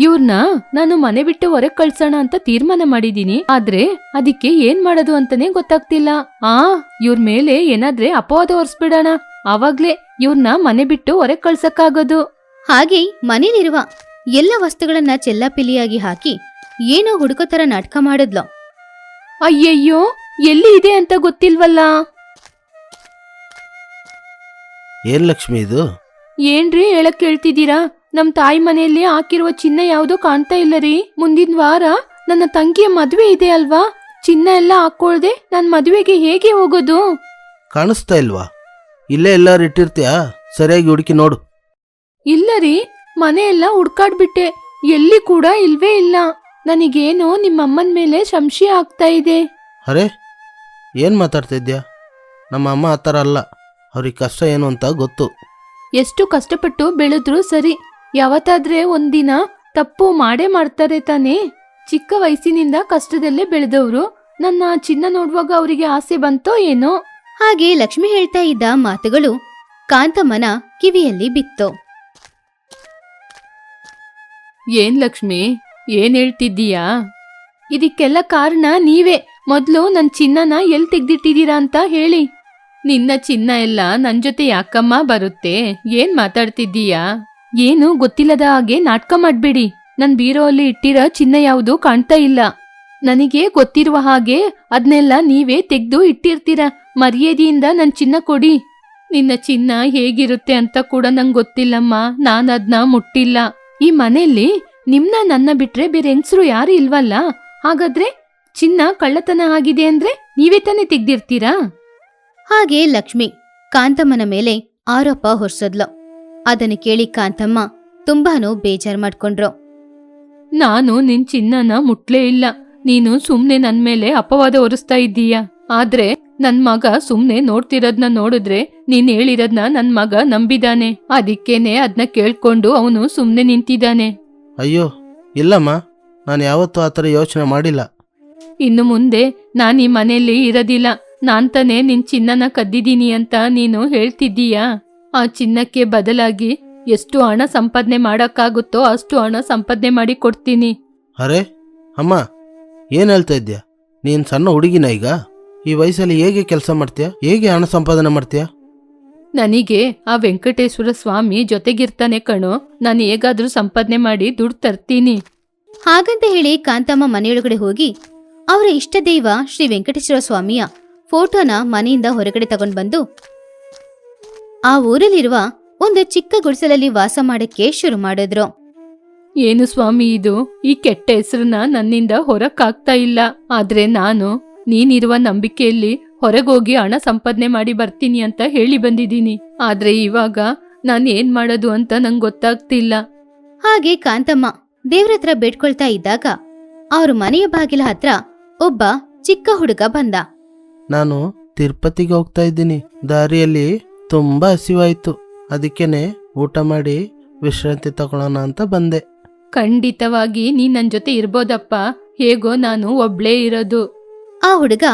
ಇವ್ರನ್ನ ನಾನು ಮನೆ ಬಿಟ್ಟು ಹೊರಗೆ ಕಳ್ಸೋಣ ಅಂತ ತೀರ್ಮಾನ ಮಾಡಿದೀನಿ. ಆದ್ರೆ ಅದಕ್ಕೆ ಏನ್ ಮಾಡೋದು ಅಂತಾನೆ ಗೊತ್ತಾಗ್ತಿಲ್ಲ. ಇವ್ರ ಮೇಲೆ ಏನಾದ್ರೆ ಅಪವಾದ ಹೊರಿಸ್ಬಿಡೋಣ, ಆವಾಗ್ಲೇ ಇವ್ರನ್ನ ಮನೆ ಬಿಟ್ಟು ಹೊರಗೆ ಕಳ್ಸಕ್ಕಾಗೋದು. ಹಾಗೆ ಮನೇಲಿರುವ ಎಲ್ಲ ವಸ್ತುಗಳನ್ನ ಚೆಲ್ಲಾಪಿಲ್ಲಿಯಾಗಿ ಹಾಕಿ ಏನೋ ಹುಡುಕೋ ತರ ನಾಟಕ ಮಾಡಿದ್ಲು. ಅಯ್ಯಯ್ಯೋ, ಎಲ್ಲಿ ಇದೆ ಅಂತ ಗೊತ್ತಿಲ್ವಲ್ಲ. ಏನ್ ಲಕ್ಷ್ಮಿ ಇದು? ಏನ್ರಿ ಹೇಳಕ್ ಕೇಳ್ತಿದ್ದೀರಾ? ನಮ್ ತಾಯಿ ಮನೆಯಲ್ಲಿ ಹಾಕಿರುವ ಚಿನ್ನ ಯಾವುದೋ ಕಾಣ್ತಾ ಇಲ್ಲ ರೀ. ಮುಂದಿನ ವಾರ ನನ್ನ ತಂಗಿಯ ಮದ್ವೆ ಇದೆ ಅಲ್ವಾ, ಚಿನ್ನ ಎಲ್ಲ ಹಾಕೊಳ್ದೆ ನನ್ ಮದ್ವೆಗೆ ಹೇಗೆ ಹೋಗೋದು? ಕಾಣಿಸ್ತಾ ಇಲ್ವಾ? ಇಲ್ಲೇ ಎಲ್ಲಾರು ಇಟ್ಟಿರ್ತೀಯಾ? ಸರಿಯಾಗಿ ಹುಡುಕಿ ನೋಡು. ಇಲ್ಲ ರೀ, ಮನೆ ಎಲ್ಲ ಹುಡ್ಕಾಡ್ಬಿಟ್ಟೆ, ಎಲ್ಲಿ ಕೂಡ ಇಲ್ವೇ ಇಲ್ಲ. ನನಗೇನೋ ನಿಮ್ಮಮ್ಮನ ಮೇಲೆ ಸಂಶಯ ಆಗ್ತಾ ಇದೆ. ಅರೆ, ಏನು ಮಾತಾಡ್ತಾ ಇದ್ಯಾ? ನಮ್ಮ ಅಮ್ಮ ಆ ಥರ ಅಲ್ಲ, ಅವ್ರಿಗೆ ಕಷ್ಟ ಏನು ಅಂತ ಗೊತ್ತು. ಎಷ್ಟು ಕಷ್ಟಪಟ್ಟು ಬೆಳೆದ್ರು ಸರಿ, ಯಾವತ್ತಾದ್ರೆ ಒಂದಿನ ತಪ್ಪು ಮಾಡೇ ಮಾಡ್ತಾರೆ ತಾನೇ. ಚಿಕ್ಕ ವಯಸ್ಸಿನಿಂದ ಕಷ್ಟದಲ್ಲೇ ಬೆಳೆದವರು. ನನ್ನ ಚಿನ್ನ ನೋಡುವಾಗ ಅವರಿಗೆ ಆಸೆ ಬಂತೋ ಏನೋ. ಹಾಗೆ ಲಕ್ಷ್ಮಿ ಹೇಳ್ತಾ ಇದ್ದ ಮಾತುಗಳು ಕಾಂತಮ್ಮನ ಕಿವಿಯಲ್ಲಿ ಬಿತ್ತು. ಏನ್ ಲಕ್ಷ್ಮಿ, ಏನ್ ಹೇಳ್ತಿದ್ದೀಯಾ? ಇದಕ್ಕೆಲ್ಲ ಕಾರಣ ನೀವೇ. ಮೊದ್ಲು ನನ್ ಚಿನ್ನನ ಎಲ್ ತೆಗ್ದಿಟ್ಟಿದೀರಾ ಅಂತ ಹೇಳಿ. ನಿನ್ನ ಚಿನ್ನ ಎಲ್ಲ ನನ್ ಜೊತೆ ಯಾಕಮ್ಮ ಬರುತ್ತೆ? ಏನ್ ಮಾತಾಡ್ತಿದ್ದೀಯಾ? ಏನು ಗೊತ್ತಿಲ್ಲದ ಹಾಗೆ ನಾಟಕ ಮಾಡ್ಬೇಡಿ. ನನ್ ಬೀರೋಲ್ಲಿ ಇಟ್ಟಿರೋ ಚಿನ್ನ ಯಾವುದು ಕಾಣ್ತಾ ಇಲ್ಲ. ನನಗೆ ಗೊತ್ತಿರುವ ಹಾಗೆ ಅದ್ನೆಲ್ಲ ನೀವೇ ತೆಗ್ದು ಇಟ್ಟಿರ್ತೀರ. ಮರ್ಯಾದೆಯಿಂದ ನನ್ ಚಿನ್ನ ಕೊಡಿ. ನಿನ್ನ ಚಿನ್ನ ಹೇಗಿರುತ್ತೆ ಅಂತ ಕೂಡ ನಂಗೆ ಗೊತ್ತಿಲ್ಲಮ್ಮ. ನಾನು ಅದನ್ನ ಮುಟ್ಟಿಲ್ಲ. ಈ ಮನೆಯಲ್ಲಿ ನನ್ನ ಬಿಟ್ರೆ ಬೇರೆ ಹೆಂಗಸರು ಯಾರು ಇಲ್ವಲ್ಲ. ಹಾಗಾದ್ರೆ ಚಿನ್ನ ಕಳ್ಳತನ ಆಗಿದೆ ಅಂದ್ರೆ ನೀವೇ ತಾನೇ ತೆಗ್ದಿರ್ತೀರಾ? ಹಾಗೆ ಲಕ್ಷ್ಮಿ ಕಾಂತಮ್ಮನ ಮೇಲೆ ಆರೋಪ ಹೊರಿಸಿದ್ಲು. ಅದನ್ನು ಕೇಳಿ ಕಾಂತಮ್ಮ ತುಂಬಾನು ಬೇಜಾರ್ ಮಾಡ್ಕೊಂಡ್ರು. ನಾನು ನಿನ್ ಚಿನ್ನನ ಮುಟ್ಲೇ ಇಲ್ಲ. ನೀನು ಸುಮ್ನೆ ನನ್ ಮೇಲೆ ಅಪವಾದ ಹೊರಿಸ್ತಾ ಇದ್ದೀಯ. ಆದ್ರೆ ನನ್ ಮಗ ಸುಮ್ನೆ ನೋಡ್ತಿರೋದ್ನ ನೋಡಿದ್ರೆ ನೀನ್ ಹೇಳಿರೋದ್ನ ನನ್ ಮಗ ನಂಬಿದಾನೆ. ಅದಕ್ಕೇನೆ ಅದ್ನ ಕೇಳ್ಕೊಂಡು ಅವನು ಸುಮ್ನೆ ನಿಂತಿದ್ದಾನೆ. ಅಯ್ಯೋ ಇಲ್ಲಮ್ಮ, ನಾನು ಯಾವತ್ತೂ ಆ ಥರ ಯೋಚನೆ ಮಾಡಿಲ್ಲ. ಇನ್ನು ಮುಂದೆ ನಾನ್ ಈ ಮನೆಯಲ್ಲಿ ಇರೋದಿಲ್ಲ. ನಾನ್ ತಾನೇ ನಿನ್ ಚಿನ್ನನ ಕದ್ದಿದ್ದೀನಿ ಅಂತ ನೀನು ಹೇಳ್ತಿದ್ದೀಯಾ? ಆ ಚಿನ್ನಕ್ಕೆ ಬದಲಾಗಿ ಎಷ್ಟು ಹಣ ಸಂಪಾದನೆ ಮಾಡಕ್ಕಾಗುತ್ತೋ ಅಷ್ಟು ಹಣ ಸಂಪಾದನೆ ಮಾಡಿ ಕೊಡ್ತೀನಿ. ಅರೆ ಅಮ್ಮ, ಏನು ಹೇಳ್ತಾ ಇದ್ಯಾ? ನೀನು ಸಣ್ಣ ಹುಡುಗಿನ ಈಗ? ಈ ವಯಸ್ಸಲ್ಲಿ ಹೇಗೆ ಕೆಲಸ ಮಾಡ್ತೀಯಾ? ಹೇಗೆ ಹಣ ಸಂಪಾದನೆ ಮಾಡ್ತೀಯಾ? ನನಗೆ ಆ ವೆಂಕಟೇಶ್ವರ ಸ್ವಾಮಿ ಜೊತೆಗಿರ್ತಾನೆ ಕಣೋ. ನಾನು ಹೇಗಾದ್ರೂ ಸಂಪಾದನೆ ಮಾಡಿ ದುಡ್ಡು ತರ್ತೀನಿ. ಹಾಗಂತ ಹೇಳಿ ಕಾಂತಮ್ಮ ಮನೆಯೊಳಗಡೆ ಹೋಗಿ ಅವರ ಇಷ್ಟ ದೈವ ಶ್ರೀ ವೆಂಕಟೇಶ್ವರ ಸ್ವಾಮಿಯ ಫೋಟೋನ ಮನೆಯಿಂದ ಹೊರಗಡೆ ತಗೊಂಡ್ ಬಂದು ಆ ಊರಲ್ಲಿರುವ ಒಂದು ಚಿಕ್ಕ ಗುಡಿಸಲಲ್ಲಿ ವಾಸ ಮಾಡಕ್ಕೆ ಶುರು ಮಾಡಿದ್ರು. ಏನು ಸ್ವಾಮಿ ಇದು? ಈ ಕೆಟ್ಟ ಹೆಸರನ್ನ ನನ್ನಿಂದ ಹೊರಕ್ಕಾಗ್ತಾ ಇಲ್ಲ. ಆದ್ರೆ ನಾನು ನೀನಿರುವ ನಂಬಿಕೆಯಲ್ಲಿ ಹೊರಗೋಗಿ ಹಣ ಸಂಪಾದನೆ ಮಾಡಿ ಬರ್ತೀನಿ ಅಂತ ಹೇಳಿ ಬಂದಿದ್ದೀನಿ. ಆದ್ರೆ ಇವಾಗ ನಾನು ಏನ್ ಮಾಡೋದು ಅಂತ ನಂಗೆ ಗೊತ್ತಾಗ್ತಿಲ್ಲ. ಹಾಗೆ ಕಾಂತಮ್ಮ ದೇವ್ರತ್ರ ಬೇಡ್ಕೊಳ್ತಾ ಇದ್ದಾಗ ಅವ್ರ ಮನೆಯ ಬಾಗಿಲ ಹತ್ರ ಒಬ್ಬ ಚಿಕ್ಕ ಹುಡುಗ ಬಂದ. ನಾನು ತಿರುಪತಿಗೆ ಹೋಗ್ತಾ ಇದ್ದೀನಿ. ದಾರಿಯಲ್ಲಿ ತುಂಬಾ ಹಸಿವಾಯ್ತು. ಅದಕ್ಕೇನೆ ಊಟ ಮಾಡಿ ವಿಶ್ರಾಂತಿ ತಗೊಳ್ಳೋಣ ಅಂತ ಬಂದೆ. ಖಂಡಿತವಾಗಿ ನೀನ್ ನನ್ ಜೊತೆ ಇರ್ಬೋದಪ್ಪ. ಹೇಗೋ ನಾನು ಒಬ್ಳೇ ಇರೋದು. ಆ ಹುಡುಗ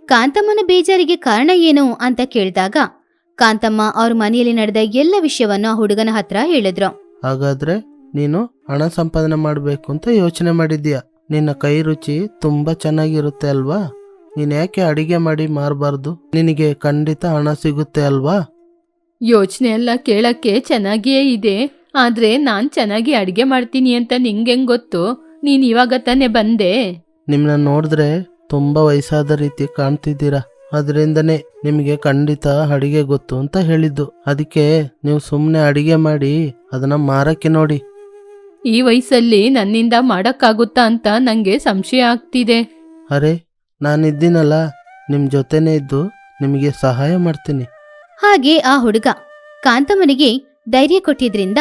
ಕಾಂತಮ್ಮನ ಬೇಜಾರಿಗೆ ಕಾರಣ ಏನು ಅಂತ ಕೇಳಿದಾಗ ಕಾಂತಮ್ಮ ಅವ್ರ ಮನೆಯಲ್ಲಿ ನಡೆದ ಎಲ್ಲ ವಿಷಯವನ್ನು ಆ ಹುಡುಗನ ಹತ್ರ ಹೇಳಿದ್ರು. ಹಾಗಾದ್ರೆ ನೀನು ಹಣ ಸಂಪಾದನೆ ಮಾಡಬೇಕು ಅಂತ ಯೋಚನೆ ಮಾಡಿದ್ಯಾ? ನಿನ್ನ ಕೈ ರುಚಿ ತುಂಬಾ ಚೆನ್ನಾಗಿರುತ್ತೆ ಅಲ್ವಾ? ನೀನ್ ಯಾಕೆ ಅಡಿಗೆ ಮಾಡಿ ಮಾರಬಾರ್ದು? ನಿನಗೆ ಖಂಡಿತ ಹಣ ಸಿಗುತ್ತೆ ಅಲ್ವಾ? ಯೋಚನೆ ಎಲ್ಲ ಕೇಳಕ್ಕೆ ಚೆನ್ನಾಗಿಯೇ ಇದೆ. ಆದ್ರೆ ನಾನ್ ಚೆನ್ನಾಗಿ ಅಡ್ಗೆ ಮಾಡ್ತೀನಿ ಅಂತ ನಿಂಗೆಂಗ್ ಗೊತ್ತು? ನೀನ್ ಇವಾಗ ತಾನೇ ಬಂದೆ. ನಿಮ್ಮನ್ನ ನೋಡಿದ್ರೆ ತುಂಬಾ ವಯಸ್ಸಾದ ರೀತಿ ಕಾಣ್ತಿದ್ದೀರಾ. ಅದರಿಂದನೇ ನಿಮಗೆ ಖಂಡಿತ ಅಡಿಗೆ ಗೊತ್ತು ಅಂತ ಹೇಳಿದ್ದು. ಅದಕ್ಕೆ ನೀವು ಸುಮ್ಮನೆ ಅಡಿಗೆ ಮಾಡಿ ಅದನ್ನ ಮಾರಕ್ಕೆ ನೋಡಿ. ಈ ವಯಸ್ಸಲ್ಲಿ ನನ್ನಿಂದ ಮಾಡಕ್ಕಾಗುತ್ತಾ ಅಂತ ನಂಗೆ ಸಂಶಯ ಆಗ್ತಿದೆ. ಅರೆ, ನಾನಿದ್ದೀನಲ್ಲ, ನಿಮ್ಮ ಜೊತೆನೇ ಇದ್ದು ನಿಮಗೆ ಸಹಾಯ ಮಾಡ್ತೀನಿ. ಹಾಗೆ ಆ ಹುಡುಗ ಕಾಂತಮ್ಮನಿಗೆ ಧೈರ್ಯ ಕೊಟ್ಟಿದ್ರಿಂದ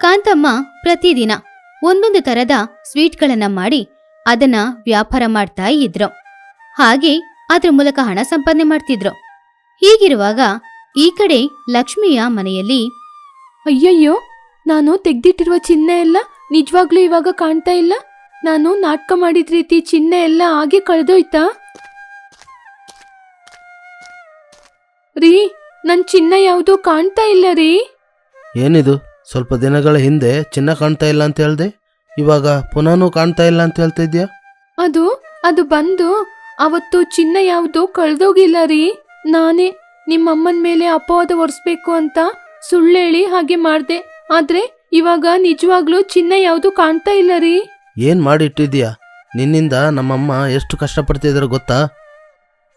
ಕಾಂತಮ್ಮ ಪ್ರತಿದಿನ ಒಂದೊಂದು ತರದ ಸ್ವೀಟ್ಗಳನ್ನ ಮಾಡಿ ಅದನ್ನ ವ್ಯಾಪಾರ ಮಾಡ್ತಾ ಇದ್ರು. ಹಾಗೆ ಅದ್ರ ಮೂಲಕ ಹಣ ಸಂಪಾದನೆ ಮಾಡ್ತಿದ್ರು. ಹೀಗಿರುವಾಗ ಈ ಕಡೆ ಲಕ್ಷ್ಮಿಯ ಮನೆಯಲ್ಲಿ ಅಯ್ಯಯ್ಯೋ, ನಾನು ತೆಗ್ದಿಟ್ಟಿರುವ ಚಿನ್ನ ಎಲ್ಲ ನಿಜವಾಗ್ಲೂ ಇವಾಗ ಕಾಣ್ತಾ ಇಲ್ಲ. ನಾನು ನಾಟಕ ಮಾಡಿದ ರೀತಿ ಚಿನ್ನ ಎಲ್ಲ ಹಾಗೆ ಕಳೆದೋಯ್ತಾ? ರೀ, ನನ್ ಚಿನ್ನ ಯಾವುದು ಕಾಣ್ತಾ ಇಲ್ಲ ರೀ. ಏನಿದು? ಸ್ವಲ್ಪ ದಿನಗಳ ಹಿಂದೆ ಚಿನ್ನ ಕಾಣ್ತಾ ಇಲ್ಲ ಅಂತ ಹೇಳ್ದೆ, ಇವಾಗ ಪುನಃನೂ ಕಾಣ್ತಾ ಇಲ್ಲ ಅಂತ ಹೇಳ್ತಾ ಇದ್ಯಾ? ಅದು ಬಂದು ಅವತ್ತು ಚಿನ್ನ ಯಾವುದು ಕಳೆದೋಗಿಲ್ಲ ರೀ. ನಾನೇ ನಿಮ್ಮಮ್ಮನ ಮೇಲೆ ಅಪವಾದ ಹೊರಿಸ್ಬೇಕು ಅಂತ ಸುಳ್ಳೇಳಿ ಹಾಗೆ ಮಾಡ್ದೆ. ಆದ್ರೆ ಇವಾಗ ನಿಜವಾಗ್ಲೂ ಚಿನ್ನ ಯಾವುದು ಕಾಣ್ತಾ ಇಲ್ಲ ರೀ. ಏನ್ ಮಾಡಿಟ್ಟಿದ್ಯಾ? ನಿನ್ನಿಂದ ನಮ್ಮಮ್ಮ ಎಷ್ಟು ಕಷ್ಟಪಡ್ತಿದಾರೆ ಗೊತ್ತಾ?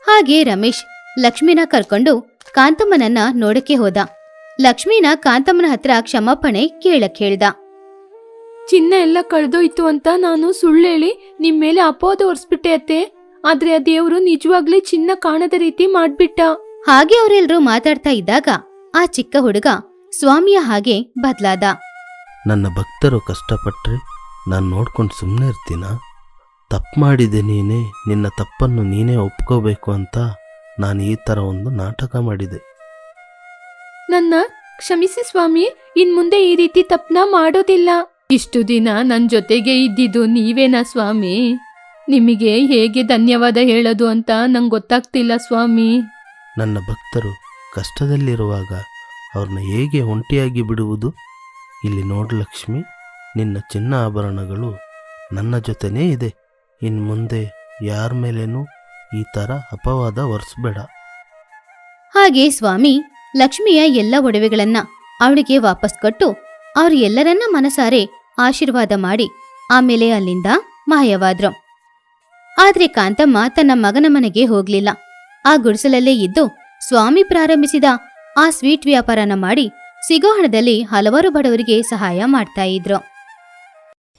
ಹಾಗೆ ರಮೇಶ್ ಲಕ್ಷ್ಮಿನ ಕರ್ಕೊಂಡು ಕಾಂತಮ್ಮನನ್ನ ನೋಡಕ್ಕೆ ಹೋದ. ಲಕ್ಷ್ಮಿನ ಕಾಂತಮ್ಮನ ಹತ್ರ ಕ್ಷಮಾಪಣೆ ಕೇಳಕ್ ಹೇಳ್ದ. ಚಿನ್ನ ಎಲ್ಲ ಕಳೆದೋಯ್ತು ಅಂತ ನಾನು ಸುಳ್ಳೇಳಿ ನಿಮ್ ಮೇಲೆ ಅಪವಾದ ಹೊರಿಸ್ಬಿಟ್ಟೆ ಅತ್ತೆ. ಆದ್ರೆ ಆ ದೇವ್ರು ನಿಜವಾಗ್ಲೇ ಚಿನ್ನ ಕಾಣದ ರೀತಿ ಮಾಡ್ಬಿಟ್ಟ. ಹಾಗೆ ಅವರೆಲ್ಲರೂ ಮಾತಾಡ್ತಾ ಇದ್ದಾಗ ಆ ಚಿಕ್ಕ ಹುಡುಗ ಸ್ವಾಮಿಯ ಹಾಗೆ ಬದ್ಲಾದ. ನನ್ನ ಭಕ್ತರು ಕಷ್ಟಪಟ್ರೆ ನಾನು ನೋಡ್ಕೊಂಡು ಸುಮ್ಮನೆ ಇರ್ತೀನಾ? ತಪ್ಪು ಮಾಡಿದೆ ನೀನೇ, ನಿನ್ನ ತಪ್ಪನ್ನು ನೀನೇ ಒಪ್ಕೋಬೇಕು ಅಂತ ನಾನು ಈ ಥರ ಒಂದು ನಾಟಕ ಮಾಡಿದೆ. ನನ್ನ ಕ್ಷಮಿಸಿ ಸ್ವಾಮಿ, ಇನ್ ಮುಂದೆ ಈ ರೀತಿ ತಪ್ಪನ ಮಾಡೋದಿಲ್ಲ. ಇಷ್ಟು ದಿನ ನನ್ನ ಜೊತೆಗೆ ಇದ್ದಿದ್ದು ನೀವೇನಾ ಸ್ವಾಮಿ? ನಿಮಗೆ ಹೇಗೆ ಧನ್ಯವಾದ ಹೇಳೋದು ಅಂತ ನಂಗೆ ಗೊತ್ತಾಗ್ತಿಲ್ಲ ಸ್ವಾಮಿ. ನನ್ನ ಭಕ್ತರು ಕಷ್ಟದಲ್ಲಿರುವಾಗ ಅವ್ರನ್ನ ಹೇಗೆ ಒಂಟಿಯಾಗಿ ಬಿಡುವುದು? ಇಲ್ಲಿ ನೋಡು ಲಕ್ಷ್ಮಿ, ನಿನ್ನ ಚಿನ್ನ ಆಭರಣಗಳು ನನ್ನ ಜೊತೆನೇ ಇದೆ. ಇನ್ನು ಮುಂದೆ ಯಾರ ಮೇಲೇನೂ ಈ ಥರ ಅಪವಾದ ಹೊರಿಸ್ಬೇಡ. ಹಾಗೆ ಸ್ವಾಮಿ ಲಕ್ಷ್ಮಿಯ ಎಲ್ಲ ಒಡವೆಗಳನ್ನ ಅವಳಿಗೆ ವಾಪಸ್ ಕೊಟ್ಟು ಅವ್ರು ಎಲ್ಲರನ್ನ ಮನಸಾರೆ ಆಶೀರ್ವಾದ ಮಾಡಿ ಆಮೇಲೆ ಅಲ್ಲಿಂದ ಮಾಯವಾದ್ರು. ಆದ್ರೆ ಕಾಂತಮ್ಮ ತನ್ನ ಮಗನ ಮನೆಗೆ ಹೋಗ್ಲಿಲ್ಲ. ಆ ಗುಡಿಸಲಲ್ಲೇ ಇದ್ದು ಸ್ವಾಮಿ ಪ್ರಾರಂಭಿಸಿದ ಆ ಸ್ವೀಟ್ ವ್ಯಾಪಾರನ ಮಾಡಿ ಸಿಗೋ ಹಣದಲ್ಲಿ ಹಲವಾರು ಬಡವರಿಗೆ ಸಹಾಯ ಮಾಡ್ತಾ ಇದ್ರು.